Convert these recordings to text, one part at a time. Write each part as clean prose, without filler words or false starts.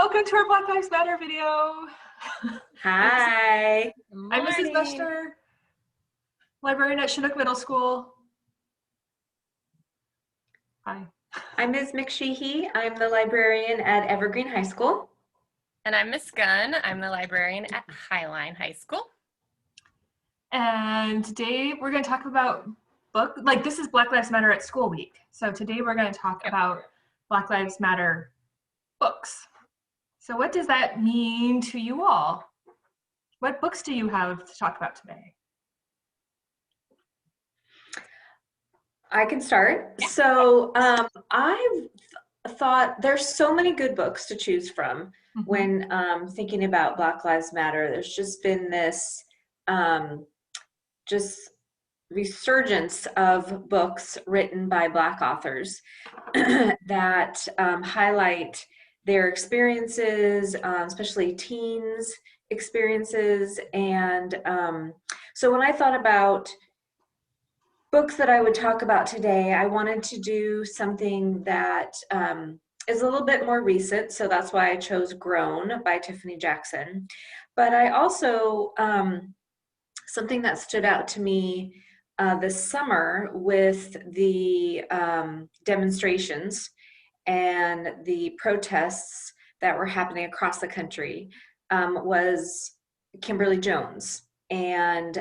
welcome to our Black Lives Matter video. Hi. I'm Mrs. Meschter, librarian at Chinook Middle School. Hi. I'm Ms. McSheehy. I'm the librarian at Evergreen High School. And I'm Miss Gunn. I'm the librarian at Highline High School. And today we're going to talk about this is Black Lives Matter at School Week. So today we're going to talk about Black Lives Matter books. So what does that mean to you all? What books do you have to talk about today? I can start. Yeah. So I've thought there's so many good books to choose from when thinking about Black Lives Matter. There's just been this just resurgence of books written by Black authors that highlight their experiences, especially teens' experiences. And so when I thought about books that I would talk about today, I wanted to do something that is a little bit more recent. So that's why I chose Grown by Tiffany Jackson. But I also, something that stood out to me this summer with the demonstrations and the protests that were happening across the country was Kimberly Jones and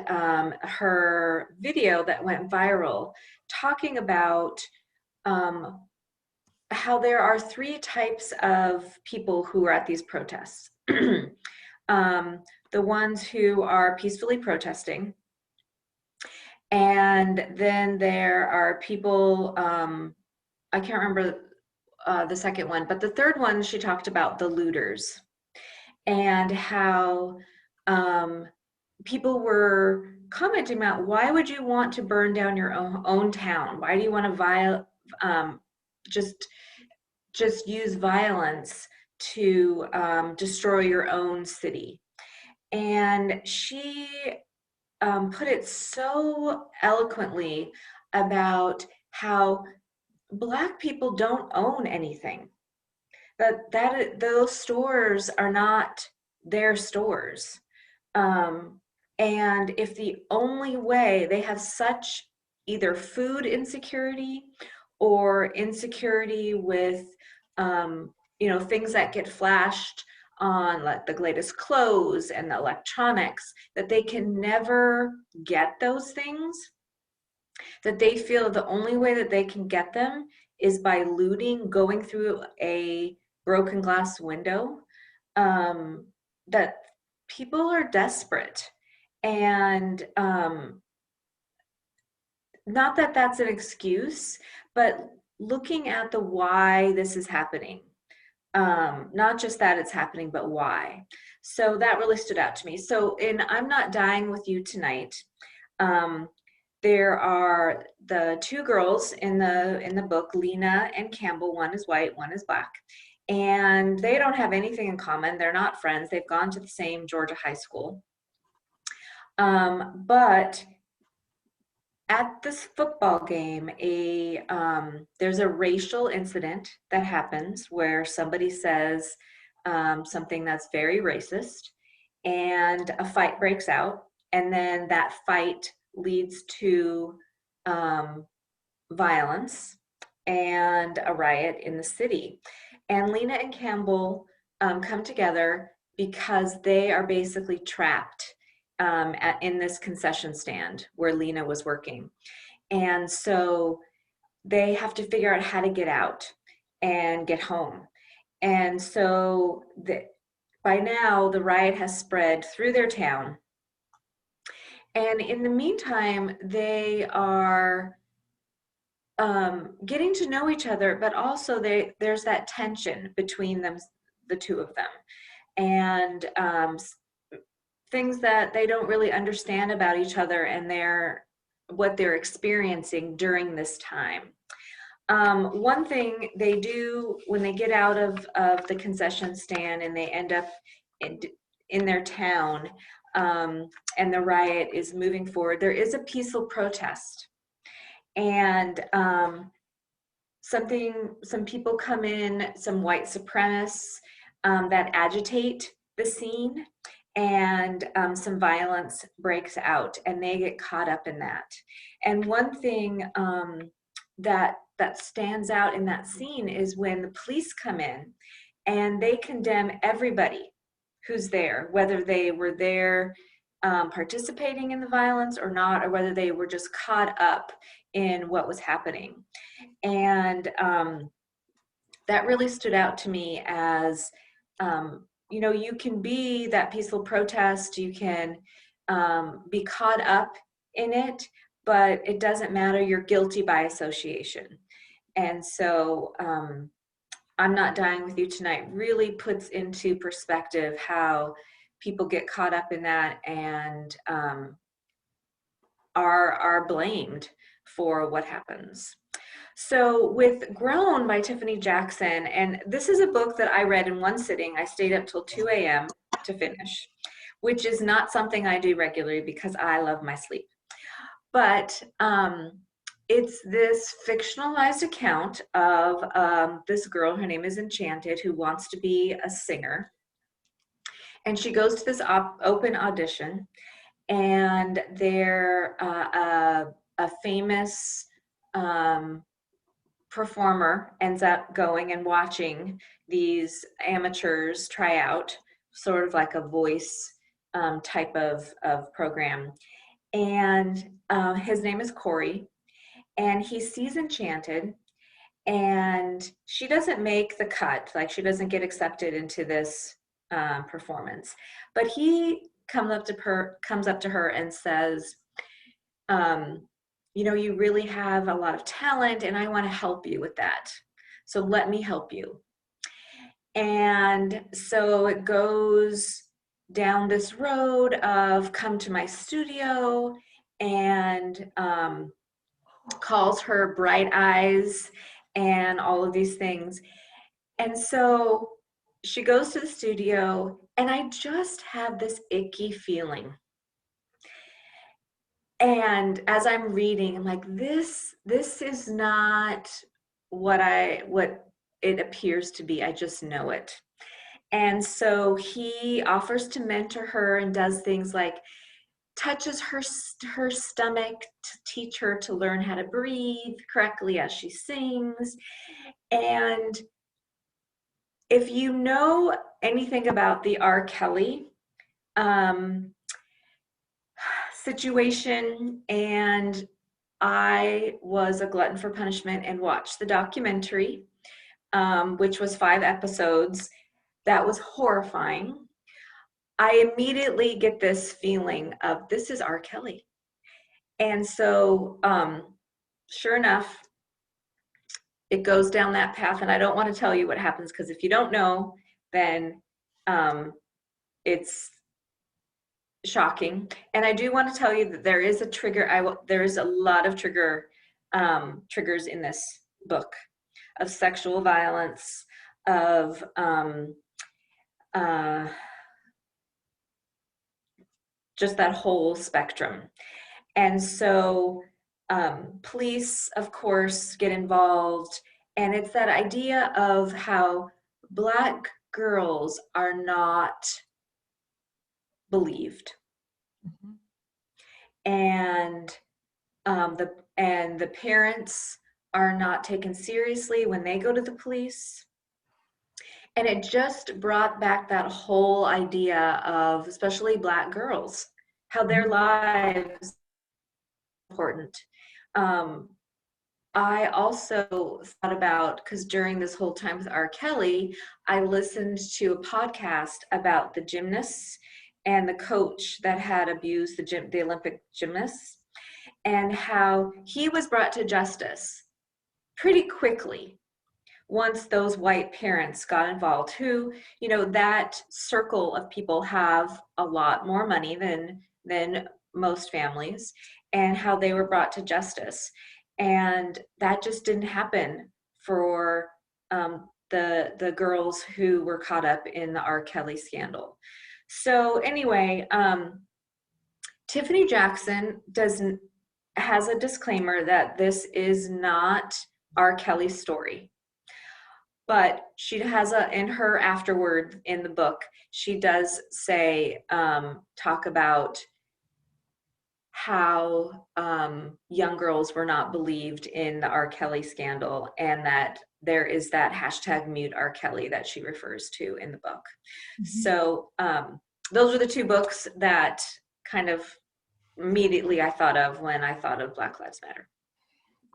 her video that went viral talking about how there are three types of people who are at these protests. The ones who are peacefully protesting, and then there are people, I can't remember the second one, but the third one, she talked about the looters and how people were commenting about, why would you want to burn down your own town? Why do you want to just use violence to destroy your own city? And she put it so eloquently about how Black people don't own anything. That those stores are not their stores. And if the only way they have such either food insecurity or insecurity with, things that get flashed on like the latest clothes and the electronics, that they can never get those things, that they feel the only way that they can get them is by looting, going through a broken glass window, that people are desperate. And not that that's an excuse, but looking at the why this is happening. Not just that it's happening, but why. So that really stood out to me. So in I'm Not Dying With You Tonight, there are the two girls in the book, Lena and Campbell. One is white, one is Black. And they don't have anything in common. They're not friends. They've gone to the same Georgia high school. But at this football game, there's a racial incident that happens where somebody says something that's very racist, and a fight breaks out, and then that fight leads to violence and a riot in the city. And Lena and Campbell come together because they are basically trapped in this concession stand where Lena was working. And so they have to figure out how to get out and get home. And so by now the riot has spread through their town. And in the meantime, they are getting to know each other, but also there's that tension between them, the two of them. And things that they don't really understand about each other and what they're experiencing during this time. One thing they do when they get out of the concession stand and they end up in their town, and the riot is moving forward, there is a peaceful protest. And some people come in, some white supremacists, that agitate the scene, and some violence breaks out, and they get caught up in that. And one thing that stands out in that scene is when the police come in and they condemn everybody who's there, whether they were there participating in the violence or not, or whether they were just caught up in what was happening. And that really stood out to me as, you know, you can be that peaceful protest, you can be caught up in it, but it doesn't matter, you're guilty by association. And so I'm Not Dying With You Tonight really puts into perspective how people get caught up in that and are blamed for what happens. So with Grown by Tiffany Jackson, and this is a book that I read in one sitting. I stayed up till 2 a.m. to finish, which is not something I do regularly because I love my sleep. But it's this fictionalized account of this girl, her name is Enchanted, who wants to be a singer. And she goes to this open audition, and there a famous performer ends up going and watching these amateurs try out, sort of like a voice type of program. And his name is Corey, and he sees Enchanted, and she doesn't make the cut, like she doesn't get accepted into this performance. But he comes up to her and says, you know, you really have a lot of talent and I want to help you with that. So let me help you. And so it goes down this road of come to my studio, and calls her bright eyes and all of these things. And so she goes to the studio, and I just have this icky feeling. And as I'm reading, I'm like, this is not what it appears to be. I just know it. And so he offers to mentor her and does things like touches her stomach to teach her to learn how to breathe correctly as she sings. And if you know anything about the R. Kelly situation, and I was a glutton for punishment and watched the documentary, which was 5 episodes, that was horrifying. I immediately get this feeling of this is R. Kelly. And so sure enough, it goes down that path, and I don't want to tell you what happens, because if you don't know, then it's shocking. And I do want to tell you that there is a trigger. There is a lot of triggers in this book, of sexual violence, of just that whole spectrum. And so police, of course, get involved, and it's that idea of how Black girls are not believed. Mm-hmm. And the parents are not taken seriously when they go to the police. And it just brought back that whole idea of, especially Black girls, how their lives are important. I also thought about, because during this whole time with R. Kelly, I listened to a podcast about the gymnasts and the coach that had abused the Olympic gymnasts, and how he was brought to justice pretty quickly once those white parents got involved, who, you know, that circle of people have a lot more money than most families, and how they were brought to justice. And that just didn't happen for the girls who were caught up in the R. Kelly scandal. So anyway, Tiffany Jackson has a disclaimer that this is not R. Kelly's story. but she has in her afterward in the book, she does say, talk about how young girls were not believed in the R. Kelly scandal, and that there is that hashtag mute R. Kelly that she refers to in the book. So those are the two books that kind of immediately I thought of when I thought of Black Lives Matter.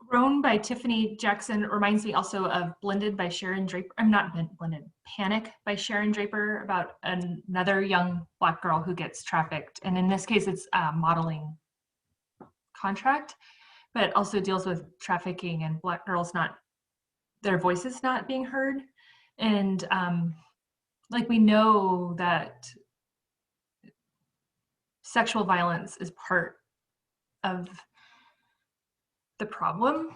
Grown by Tiffany Jackson reminds me also of Blended by Sharon Draper. I'm not Blended, Panic by Sharon Draper, about another young Black girl who gets trafficked. And in this case, it's a modeling contract, but also deals with trafficking and Black girls their voices not being heard. And like, we know that sexual violence is part of the problem,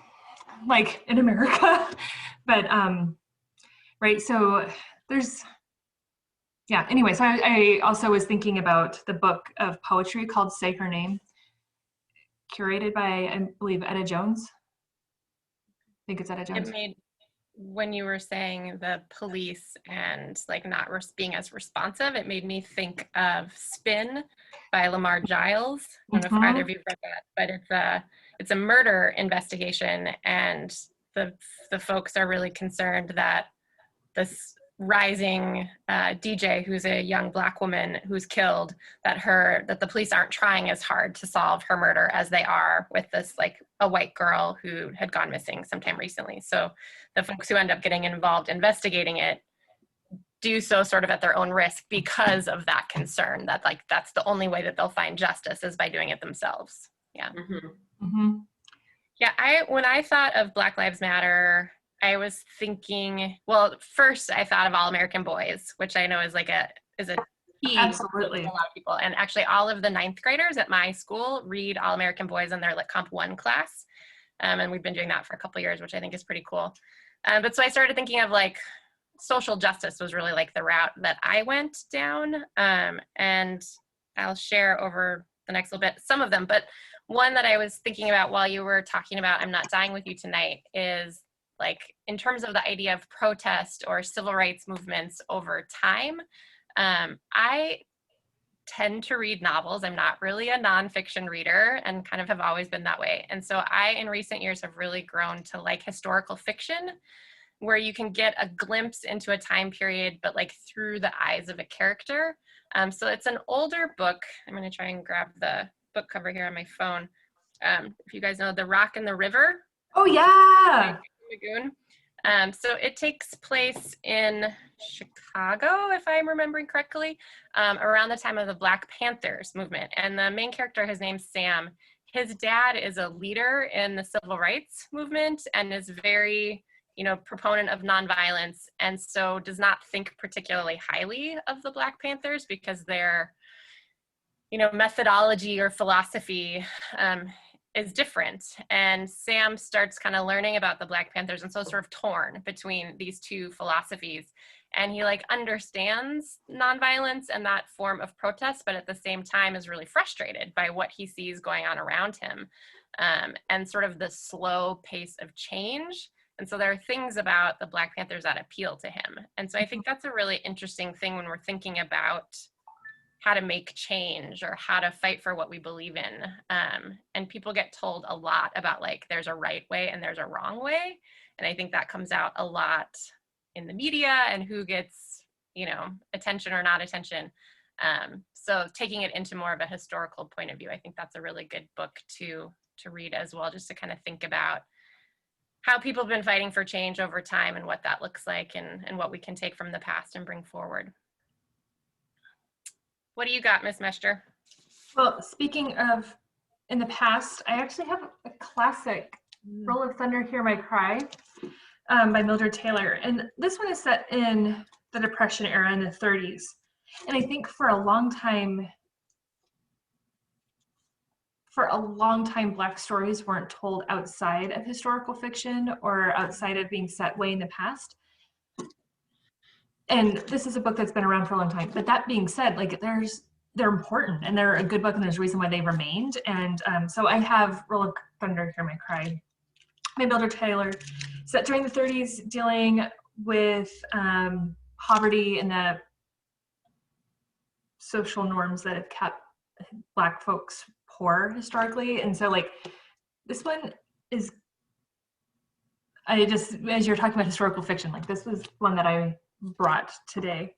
like in America, but right, so there's, yeah, anyway, so I also was thinking about the book of poetry called Say Her Name, curated by, I believe, Etta Jones. I think it's Etta Jones. It made, when you were saying the police and like not being as responsive, it made me think of Spin by Lamar Giles. I don't know if either of you read that, but it's a murder investigation, and the folks are really concerned that this rising DJ, who's a young Black woman who's killed, that the police aren't trying as hard to solve her murder as they are with this, like, a white girl who had gone missing sometime recently. So the folks who end up getting involved investigating it do so sort of at their own risk because of that concern that, like, that's the only way that they'll find justice is by doing it themselves. Yeah. Yeah, when I thought of Black Lives Matter, I was thinking, well, first I thought of All American Boys, which I know is a key Absolutely. to a lot of people. And actually all of the 9th graders at my school read All American Boys in their like Comp 1 class. And we've been doing that for a couple of years, which I think is pretty cool. But so I started thinking of, like, social justice was really like the route that I went down. And I'll share over the next little bit some of them. But one that I was thinking about while you were talking about I'm Not Dying With You Tonight is, like, in terms of the idea of protest or civil rights movements over time. I tend to read novels. I'm not really a nonfiction reader and kind of have always been that way. And so I, in recent years, have really grown to like historical fiction, where you can get a glimpse into a time period, but like through the eyes of a character. So it's an older book. I'm going to try and grab the book cover here on my phone. If you guys know The Rock and the River. Oh, yeah. Magoon. So it takes place in Chicago, if I'm remembering correctly, around the time of the Black Panthers movement. And the main character, his name's Sam. His dad is a leader in the civil rights movement and is very, proponent of nonviolence, and so does not think particularly highly of the Black Panthers because their, methodology or philosophy is different. And Sam starts kind of learning about the Black Panthers and so sort of torn between these two philosophies. And he understands nonviolence and that form of protest, but at the same time is really frustrated by what he sees going on around him and sort of the slow pace of change. And so there are things about the Black Panthers that appeal to him. And so I think that's a really interesting thing when we're thinking about how to make change or how to fight for what we believe in. And people get told a lot about there's a right way and there's a wrong way. And I think that comes out a lot in the media and who gets, attention or not attention. So taking it into more of a historical point of view, I think that's a really good book to read as well, just to kind of think about how people have been fighting for change over time and what that looks like and what we can take from the past and bring forward. What do you got, Miss Meschter? Well, speaking of in the past, I actually have a classic, Roll of Thunder, Hear My Cry, by Mildred Taylor. And this one is set in the Depression era in the 30s. And I think for a long time, Black stories weren't told outside of historical fiction or outside of being set way in the past. And this is a book that's been around for a long time. But that being said, they're important and they're a good book and there's a reason why they remained. And so I have Roll of Thunder, Hear My Cry by Mildred Taylor, set during the 30s, dealing with poverty and the social norms that have kept Black folks poor historically. And so like this one is, I just, as you're talking about historical fiction, like this was one that I brought today.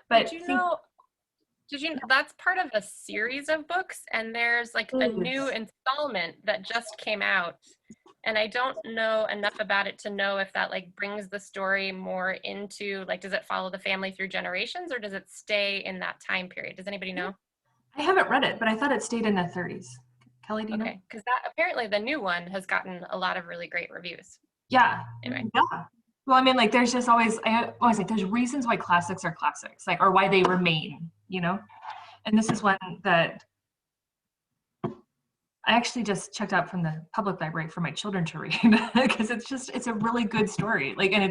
But did you know that's part of a series of books, and there's like a new installment that just came out, and I don't know enough about it to know if that like brings the story more into, like, does it follow the family through generations, or does it stay in that time period? Does anybody know? I haven't read it, but I thought it stayed in the 30s. Kelly, do you know? Okay, because that apparently the new one has gotten a lot of really great reviews. Yeah. Anyway. Yeah. Well, I mean, like, there's just always, I always like, there's reasons why classics are classics, like, or why they remain, you know? And this is one that I actually just checked out from the public library for my children to read because it's a really good story, like, and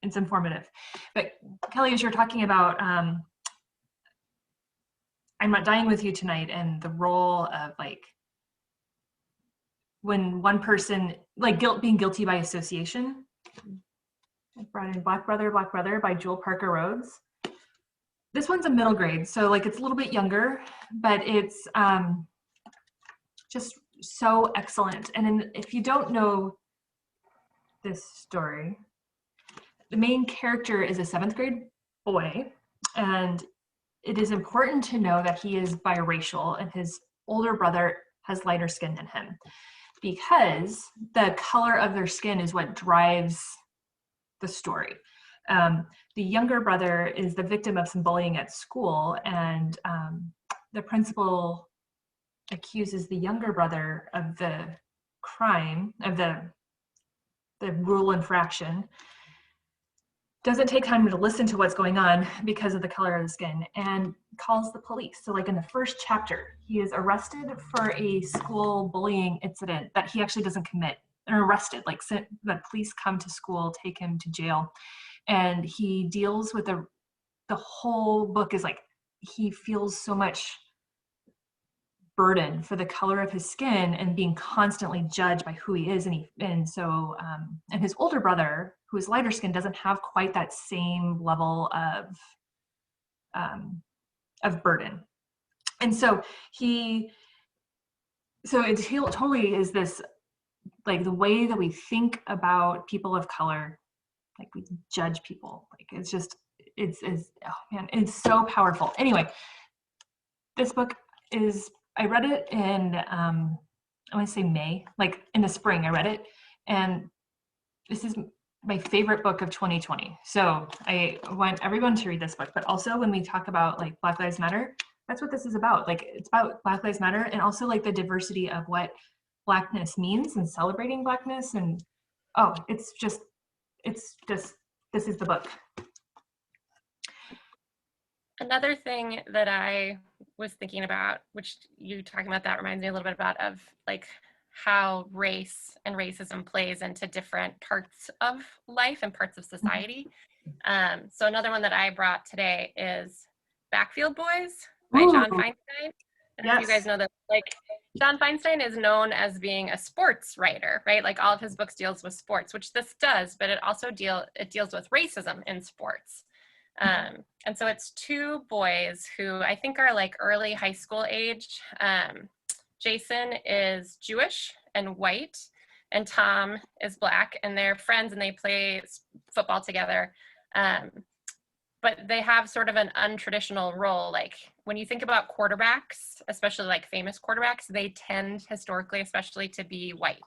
it's informative. But Kelly, as you're talking about, I'm Not Dying With You Tonight, and the role of like, when one person, like being guilty by association. I brought in Black Brother by Jewell Parker Rhodes. This one's a middle grade, so like it's a little bit younger, but it's just so excellent. And if you don't know this story, the main character is a 7th grade boy, and it is important to know that he is biracial and his older brother has lighter skin than him, because the color of their skin is what drives the story. The younger brother is the victim of some bullying at school, and the principal accuses the younger brother of the crime, of the rule infraction, doesn't take time to listen to what's going on because of the color of the skin, and calls the police. So like in the first chapter, he is arrested for a school bullying incident that he actually doesn't commit, and arrested, like the police come to school, take him to jail, and he deals with the whole book is like, he feels so much burden for the color of his skin and being constantly judged by who he is, and so his older brother, who is lighter skin, doesn't have quite that same level of burden, and so it totally is this, like, the way that we think about people of color, like we judge people, like it's oh man, it's so powerful. Anyway, this book is, I read it in I want to say May, like in the spring I read it, and this is my favorite book of 2020. So I want everyone to read this book, but also when we talk about like Black Lives Matter, that's what this is about. Like, it's about Black Lives Matter, and also like the diversity of what Blackness means and celebrating Blackness. And it's just, this is the book. Another thing that I was thinking about, which you talking about that reminds me a little bit about, of like how race and racism plays into different parts of life and parts of society. So another one that I brought today is Backfield Boys by John Feinstein. I don't know if you guys know that, like, John Feinstein is known as being a sports writer, right? Like all of his books deals with sports, which this does, but it also deals with racism in sports. And so it's 2 boys who I think are like early high school age. Jason is Jewish and white, and Tom is Black, and they're friends and they play football together. But they have sort of an untraditional role. Like when you think about quarterbacks, especially like famous quarterbacks, they tend historically, especially, to be white.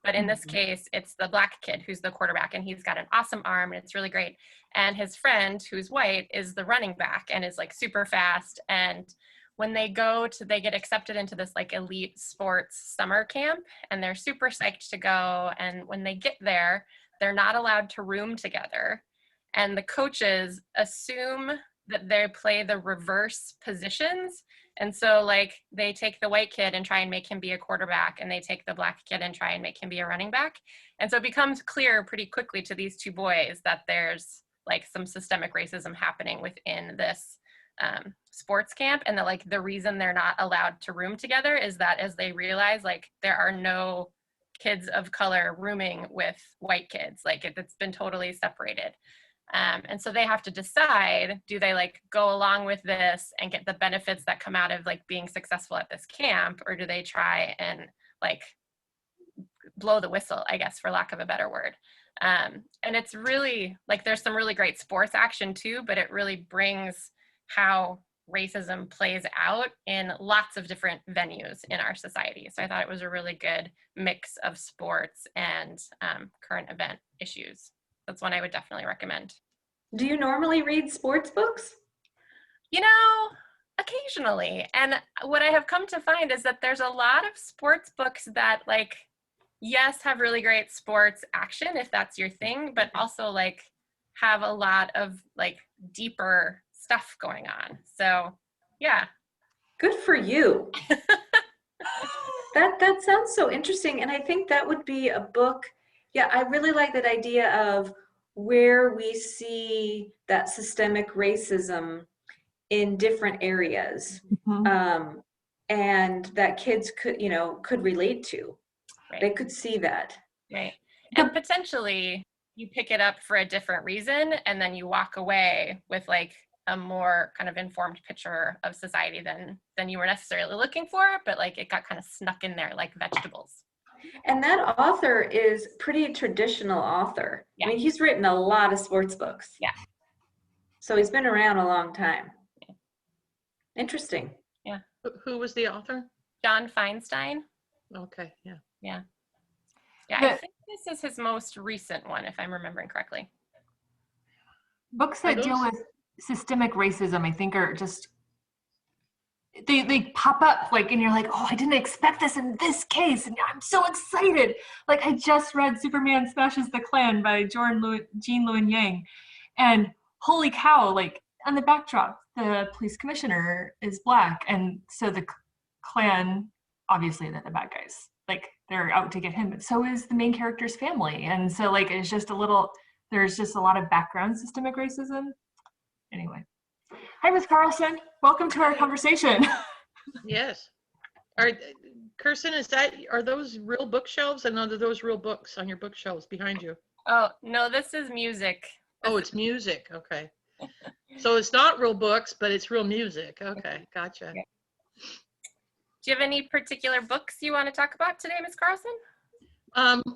But in this case, it's the Black kid who's the quarterback, and he's got an awesome arm and it's really great. And his friend, who's white, is the running back and is like super fast. And when they get accepted into this like elite sports summer camp, and they're super psyched to go. And when they get there, they're not allowed to room together. And the coaches assume that they play the reverse positions. And so like they take the white kid and try and make him be a quarterback, and they take the Black kid and try and make him be a running back. And so it becomes clear pretty quickly to these 2 boys that there's like some systemic racism happening within this sports camp, and that like the reason they're not allowed to room together is that as they realize like there are no kids of color rooming with white kids. Like it's been totally separated. And so they have to decide, do they like go along with this and get the benefits that come out of like being successful at this camp, or do they try and like blow the whistle, I guess, for lack of a better word. And it's really like there's some really great sports action too, but it really brings how racism plays out in lots of different venues in our society. So I thought it was a really good mix of sports and current event issues. That's one I would definitely recommend. Do you normally read sports books? You know, occasionally. And what I have come to find is that there's a lot of sports books that like, yes, have really great sports action if that's your thing, but also like have a lot of like deeper stuff going on. So yeah. Good for you. That sounds so interesting. And I think that would be a book. Yeah, I really like that idea of where we see that systemic racism in different areas, and that kids could relate to. Right. They could see that. Right. And potentially you pick it up for a different reason, and then you walk away with like a more kind of informed picture of society than you were necessarily looking for, but like it got kind of snuck in there like vegetables. And that author is pretty traditional author. Yeah. I mean, he's written a lot of sports books. Yeah. So he's been around a long time. Yeah. Interesting. Yeah. Who was the author? John Feinstein. Okay, yeah. Yeah. Yeah, I think this is his most recent one, if I'm remembering correctly. Books that deal with systemic racism, I think, are just, they pop up, like, and you're like, oh, I didn't expect this in this case, and I'm so excited. Like, I just read Superman Smashes the Klan by Jean Luen Yang, and holy cow, like, on the backdrop, the police commissioner is Black, and so the Klan, obviously they're the bad guys. Like, they're out to get him, but so is the main character's family. And so, like, it's just there's just a lot of background systemic racism. Anyway. Hi, Ms. Carlson. Welcome to our conversation. Yes. Kirsten, are those real bookshelves? And are those real books on your bookshelves behind you? Oh, no, this is music. Oh, it's music. Okay. So it's not real books, but it's real music. Okay, gotcha. Okay. Do you have any particular books you want to talk about today, Ms. Carlson?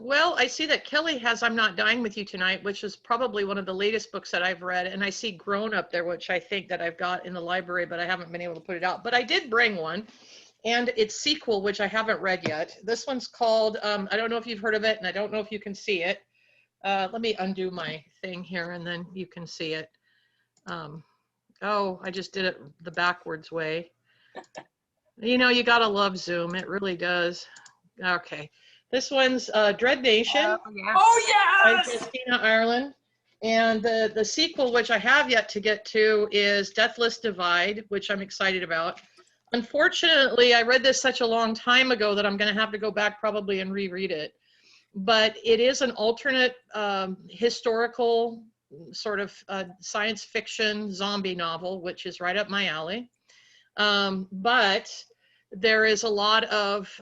Well, I see that Kelly has I'm Not Dying With You Tonight, which is probably one of the latest books that I've read. And I see Grown up there, which I think that I've got in the library, but I haven't been able to put it out. But I did bring one, and its sequel, which I haven't read yet. This one's called, I don't know if you've heard of it, and I don't know if you can see it. Let me undo my thing here, and then you can see it. Oh, I just did it the backwards way. You know, you gotta love Zoom. It really does. Okay. This one's Dread Nation. Oh, yes! By Justina, Ireland. And the sequel, which I have yet to get to, is Deathless Divide, which I'm excited about. Unfortunately, I read this such a long time ago that I'm going to have to go back probably and reread it. But it is an alternate historical sort of science fiction zombie novel, which is right up my alley. But there is a lot of...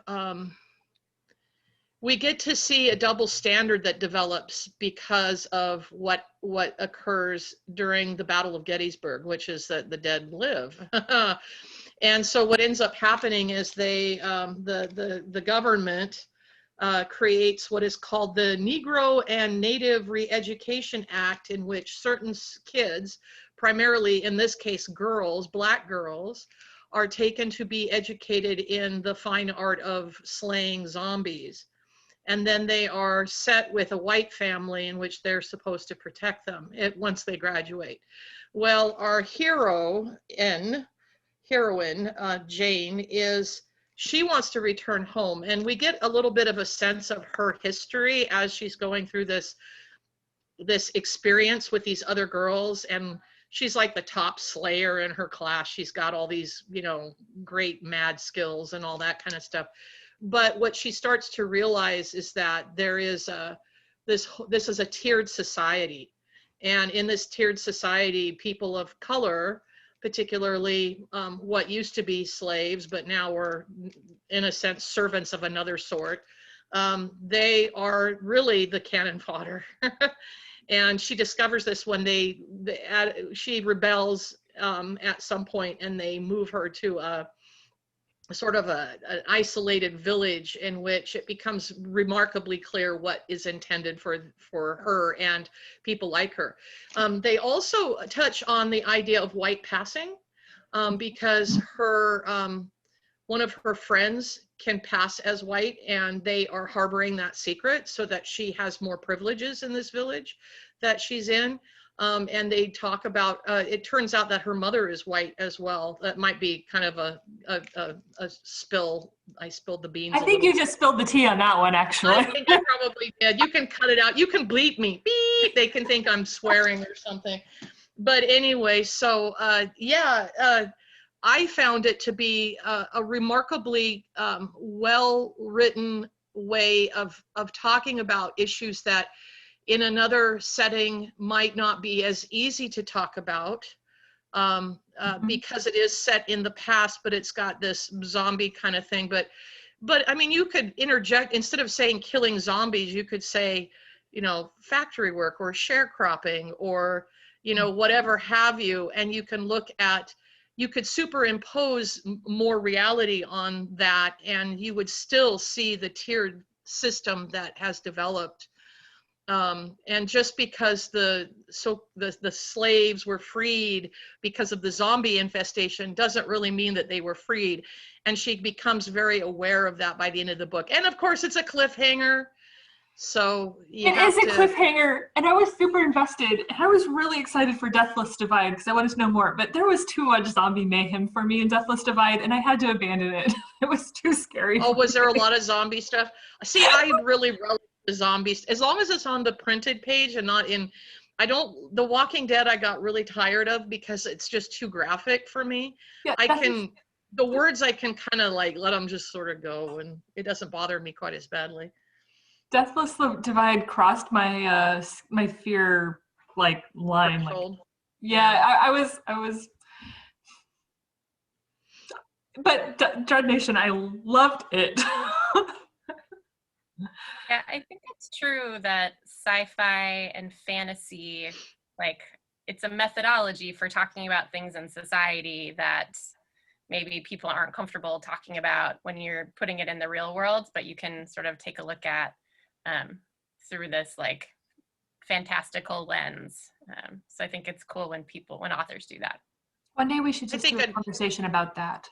we get to see a double standard that develops because of what occurs during the Battle of Gettysburg, which is that the dead live. And so what ends up happening is the government creates what is called the Negro and Native Re-Education Act, in which certain kids, primarily in this case girls, Black girls, are taken to be educated in the fine art of slaying zombies. And then they are set with a white family in which they're supposed to protect them once they graduate. Well, our heroine, Jane, she wants to return home. And we get a little bit of a sense of her history as she's going through this experience with these other girls. And she's like the top slayer in her class. She's got all these, great mad skills and all that kind of stuff. But what she starts to realize is that there is this is a tiered society. And in this tiered society, people of color, particularly what used to be slaves, but now are, in a sense, servants of another sort, They are really the cannon fodder. And she discovers this when she rebels at some point, and they move her to a sort of an isolated village in which it becomes remarkably clear what is intended for her and people like her. They also touch on the idea of white passing, because one of her friends can pass as white, and they are harboring that secret so that she has more privileges in this village that she's in. And they talk about, it turns out that her mother is white as well. That might be kind of a spill. I spilled the beans. I think you just spilled the tea on that one, actually. I think I probably did. You can cut it out. You can bleep me. Beep. They can think I'm swearing or something. But anyway, so I found it to be a remarkably well-written way of talking about issues that in another setting might not be as easy to talk about, because it is set in the past, but it's got this zombie kind of thing. But I mean, you could interject, instead of saying killing zombies, you could say, you know, factory work or sharecropping or, you know, whatever have you. And you can look at, you could superimpose more reality on that, and you would still see the tiered system that has developed. And just because the slaves were freed because of the zombie infestation doesn't really mean that they were freed. And she becomes very aware of that by the end of the book. And of course, it's a cliffhanger. So it is a cliffhanger, and I was super invested. And I was really excited for Deathless Divide because I wanted to know more. But there was too much zombie mayhem for me in Deathless Divide, and I had to abandon it. It was too scary. Oh, was there a lot of zombie stuff? See, I really relish the zombies, as long as it's on the printed page and not in. The Walking Dead I got really tired of because it's just too graphic for me. Yeah, the words I can kind of like let them just sort of go, and it doesn't bother me quite as badly. Deathless Divide crossed my my fear like line. Like, yeah, I was. But Dread Nation, I loved it. Yeah, I think it's true that sci-fi and fantasy, like, it's a methodology for talking about things in society that maybe people aren't comfortable talking about when you're putting it in the real world, but you can sort of take a look at through this like fantastical lens. So I think it's cool when authors do that. One day we should just do a conversation about that.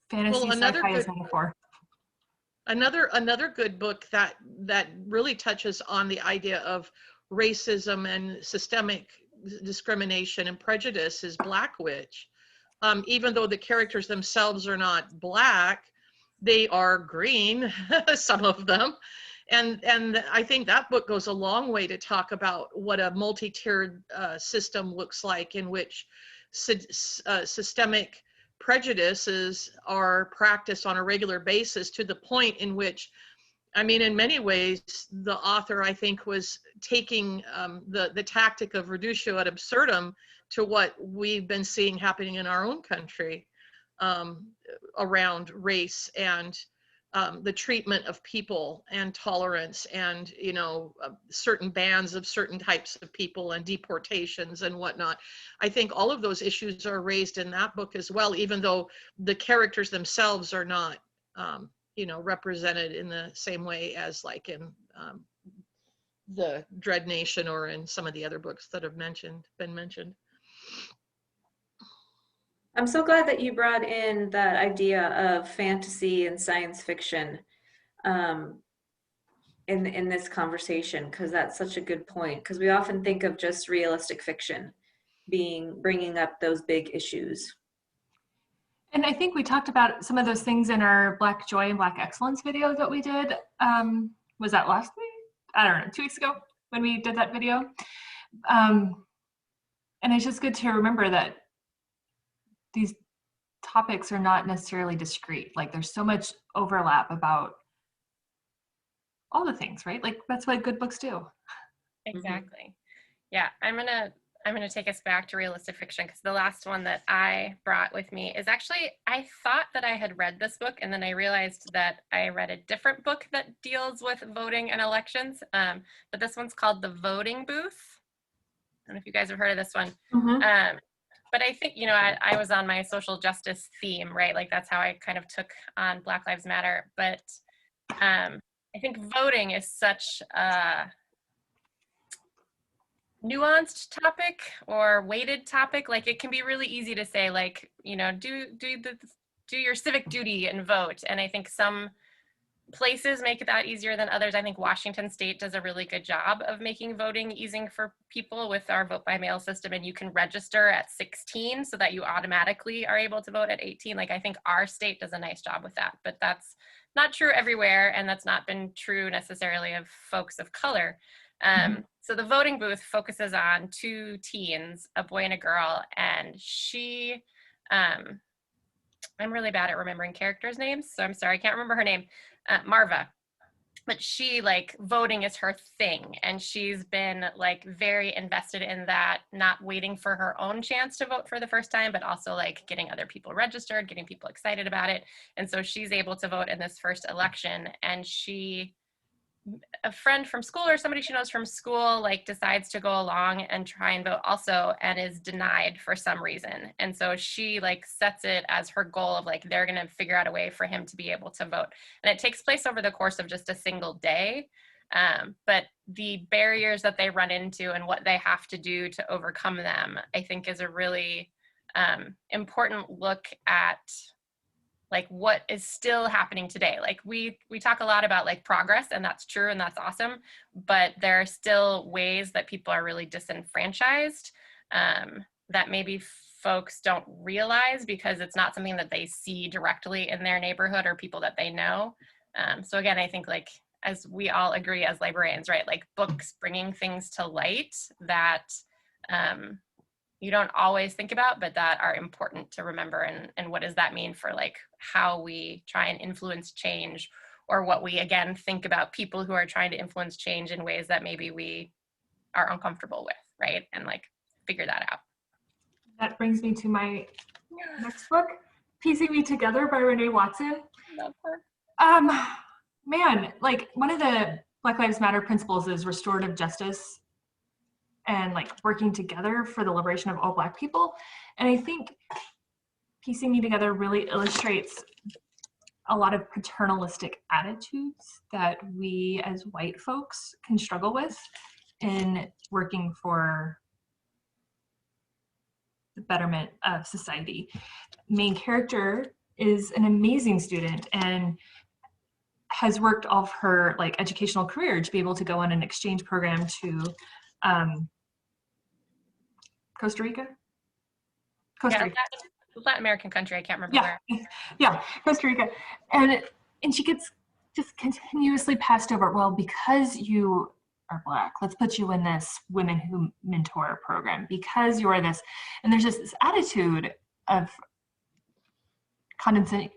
Fantasy, sci-fi as metaphor. Another good book that really touches on the idea of racism and systemic discrimination and prejudice is Black Witch. Even though the characters themselves are not Black, they are green, some of them. And I think that book goes a long way to talk about what a multi-tiered system looks like, in which systemic prejudices are practiced on a regular basis, to the point in which, I mean, in many ways, the author, I think, was taking the tactic of reductio ad absurdum to what we've been seeing happening in our own country around race and the treatment of people and tolerance and, you know, certain bans of certain types of people and deportations and whatnot. I think all of those issues are raised in that book as well, even though the characters themselves are not, you know, represented in the same way as like in the Dread Nation or in some of the other books that have been mentioned. I'm so glad that you brought in that idea of fantasy and science fiction in this conversation, because that's such a good point, because we often think of just realistic fiction bringing up those big issues. And I think we talked about some of those things in our Black Joy and Black Excellence video that we did. Was that last week? I don't know, 2 weeks ago when we did that video. And it's just good to remember that these topics are not necessarily discrete. Like, there's so much overlap about all the things, right? Like, that's what good books do. Exactly. Yeah, I'm gonna I'm going to take us back to realistic fiction because the last one that I brought with me is actually, I thought that I had read this book and then I realized that I read a different book that deals with voting and elections. But this one's called The Voting Booth. I don't know if you guys have heard of this one. Mm-hmm. But I think, you know, I was on my social justice theme, right? Like that's how I kind of took on Black Lives Matter. But I think voting is such a nuanced topic or weighted topic. Like it can be really easy to say, like, you know, do your civic duty and vote. And I think some places make that easier than others. I think Washington State does a really good job of making voting easy for people with our vote by mail system, and you can register at 16 so that you automatically are able to vote at 18. Like I think our state does a nice job with that, but that's not true everywhere, and that's not been true necessarily of folks of color. So the voting booth focuses on two teens, a boy and a girl, and she, I'm really bad at remembering characters' names, so I'm sorry, I can't remember her name, Marva. But she, like, voting is her thing, and she's been like very invested in that, not waiting for her own chance to vote for the first time, but also like getting other people registered, getting people excited about it. And so she's able to vote in this first election, and a friend from school or somebody she knows from school like decides to go along and try and vote also, and is denied for some reason. And so she like sets it as her goal of like, they're going to figure out a way for him to be able to vote. And it takes place over the course of just a single day. But the barriers that they run into and what they have to do to overcome them, I think is a really important look at like what is still happening today. Like we talk a lot about like progress, and that's true and that's awesome, but there are still ways that people are really disenfranchised that maybe folks don't realize because it's not something that they see directly in their neighborhood or people that they know. So again, I think like, as we all agree as librarians, right, like books bringing things to light that you don't always think about, but that are important to remember. And what does that mean for like how we try and influence change, or what we again think about people who are trying to influence change in ways that maybe we are uncomfortable with, right? And like figure that out. That brings me to my next book, Piecing Me Together by Renee Watson. Love her. Man, like one of the Black Lives Matter principles is restorative justice and like working together for the liberation of all Black people. And I think Piecing Me Together really illustrates a lot of paternalistic attitudes that we as white folks can struggle with in working for the betterment of society. Main character is an amazing student and has worked all of her like educational career to be able to go on an exchange program to Costa Rica? Latin American country, I can't remember where. Yeah, Costa Rica. And she gets just continuously passed over. Well, because you are Black, let's put you in this Women Who Mentor program because you are this. And there's just this attitude of condescending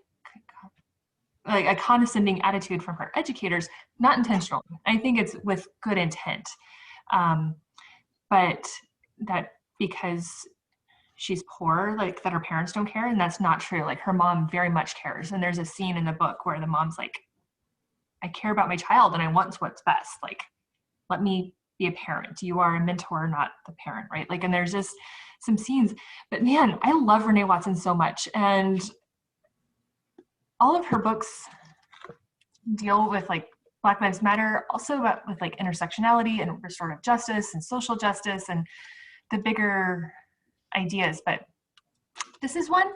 attitude from her educators, not intentionally. I think it's with good intent. But that because she's poor, like that her parents don't care, and that's not true. Like her mom very much cares. And there's a scene in the book where the mom's like, I care about my child and I want what's best. Like, let me be a parent. You are a mentor, not the parent, right? Like, and there's just some scenes, but man, I love Renee Watson so much. And all of her books deal with like Black Lives Matter, also with like intersectionality and restorative justice and social justice and the bigger ideas. But this is one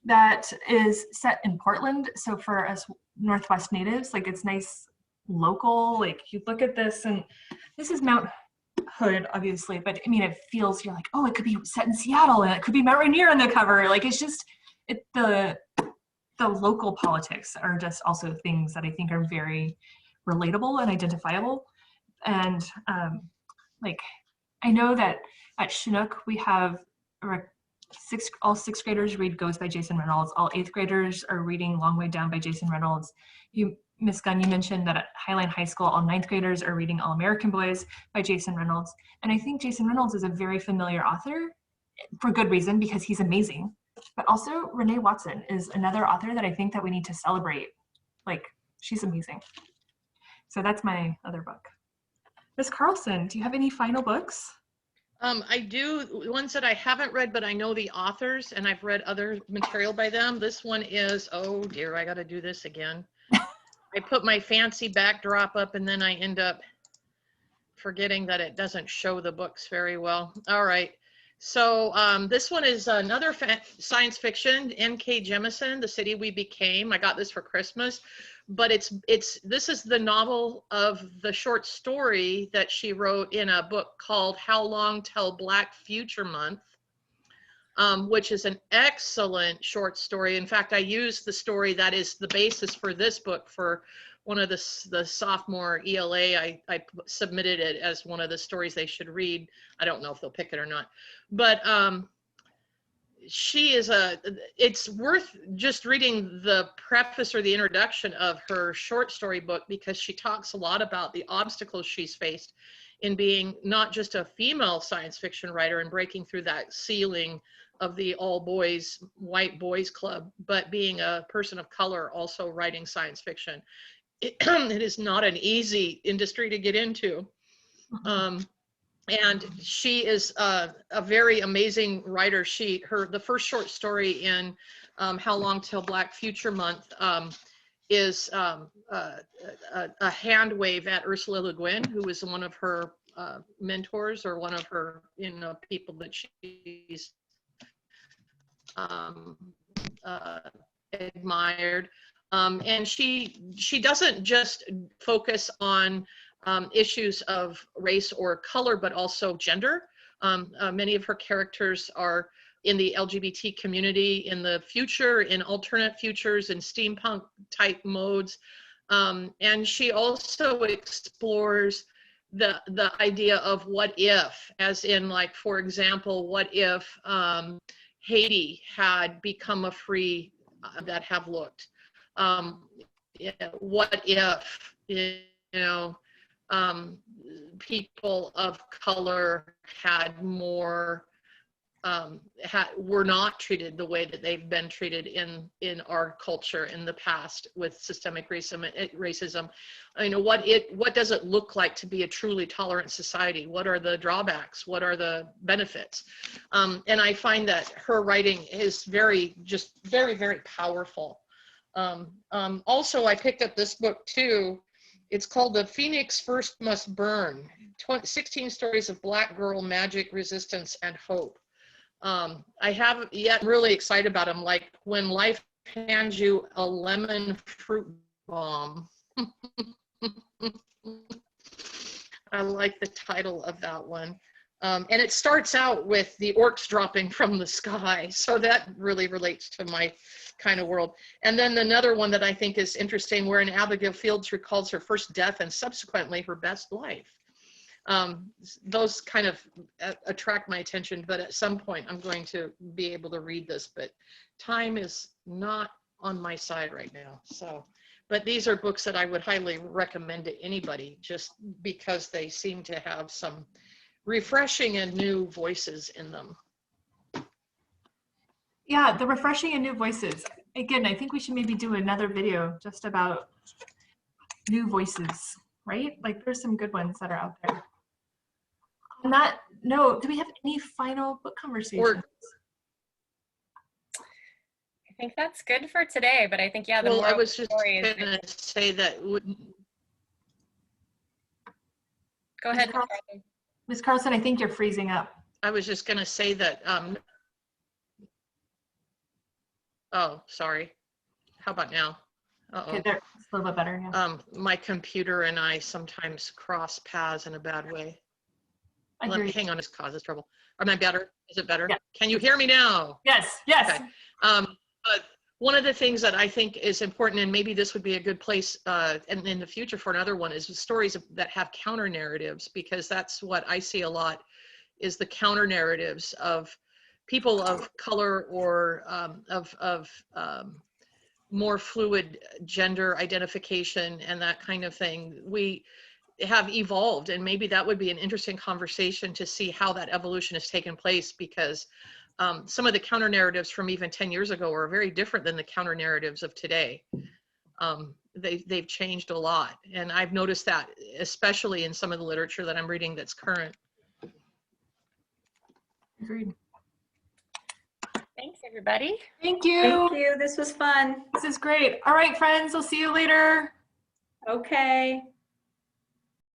that is set in Portland. So for us Northwest natives, like it's nice local, like you look at this and this is Mount Hood, obviously, but I mean, it feels, you're like, oh, it could be set in Seattle and it could be Mount Rainier on the cover. Like it's just, the local politics are just also things that I think are very relatable and identifiable. And like, I know that at Chinook, we have all sixth graders read Goes by Jason Reynolds. All eighth graders are reading Long Way Down by Jason Reynolds. You Miss Gunn, you mentioned that at Highline High School, all 9th graders are reading All American Boys by Jason Reynolds. And I think Jason Reynolds is a very familiar author for good reason, because he's amazing. But also Renee Watson is another author that I think that we need to celebrate. Like, she's amazing. So that's my other book. Miss Carlson, do you have any final books? I do, ones that I haven't read, but I know the authors and I've read other material by them. This one is, oh dear, I got to do this again. I put my fancy backdrop up and then I end up forgetting that it doesn't show the books very well. All right. So this one is another science fiction, N.K. Jemisin, The City We Became. I got this for Christmas, but this is the novel of the short story that she wrote in a book called How Long Till Black Future Month, which is an excellent short story. In fact, I used the story that is the basis for this book for one of the sophomore ELA. I submitted it as one of the stories they should read. I don't know if they'll pick it or not, but it's worth just reading the preface or the introduction of her short story book, because she talks a lot about the obstacles she's faced in being not just a female science fiction writer and breaking through that ceiling of the all boys, white boys club, but being a person of color also writing science fiction. It is not an easy industry to get into. And she is a very amazing writer. The first short story in How Long Till Black Future Month is a hand wave at Ursula Le Guin, who is one of her mentors, or one of her people that she's admired. And she doesn't just focus on issues of race or color, but also gender. Many of her characters are in the LGBT community in the future, in alternate futures, in steampunk type modes. And she also explores the idea of what if, as in, like, for example, what if Haiti had become a free that have looked? What if, people of color had more, were not treated the way that they've been treated in our culture in the past with systemic racism. What does it look like to be a truly tolerant society? What are the drawbacks? What are the benefits? And I find that her writing is very, very powerful. Also, I picked up this book too. It's called The Phoenix First Must Burn, 16 Stories of Black Girl Magic, Resistance, and Hope. I haven't yet, I'm really excited about them. Like when life hands you a lemon fruit bomb. I like the title of that one. And it starts out with the orcs dropping from the sky. So that really relates to my kind of world. And then another one that I think is interesting, wherein Abigail Fields recalls her first death and subsequently her best life. Those kind of attract my attention, but at some point I'm going to be able to read this, but time is not on my side right now. So, but these are books that I would highly recommend to anybody, just because they seem to have some refreshing and new voices in them. Yeah, the refreshing and new voices. Again, I think we should maybe do another video just about new voices, right? Like there's some good ones that are out there. On that note, do we have any final book conversations? I think that's good for today, but I think, yeah, I was just going to say that. Go ahead. Ms. Carlson, I think you're freezing up. I was just going to say that, oh, sorry. How about now? Okay, there, it's a little bit better. Yeah. My computer and I sometimes cross paths in a bad way. Hang on, this causes trouble. Am I better? Is it better? Yeah. Can you hear me now? Yes, yes. Okay. But one of the things that I think is important, and maybe this would be a good place in the future for another one, is stories that have counter narratives, because that's what I see a lot, is the counter narratives of people of color or of more fluid gender identification and that kind of thing, we have evolved, and maybe that would be an interesting conversation to see how that evolution has taken place, because some of the counter narratives from even 10 years ago are very different than the counter narratives of today. They've changed a lot, and I've noticed that especially in some of the literature that I'm reading that's current. Agreed. Thanks, everybody. Thank you. Thank you. This was fun. This is great. All right, friends, I'll see you later. Okay.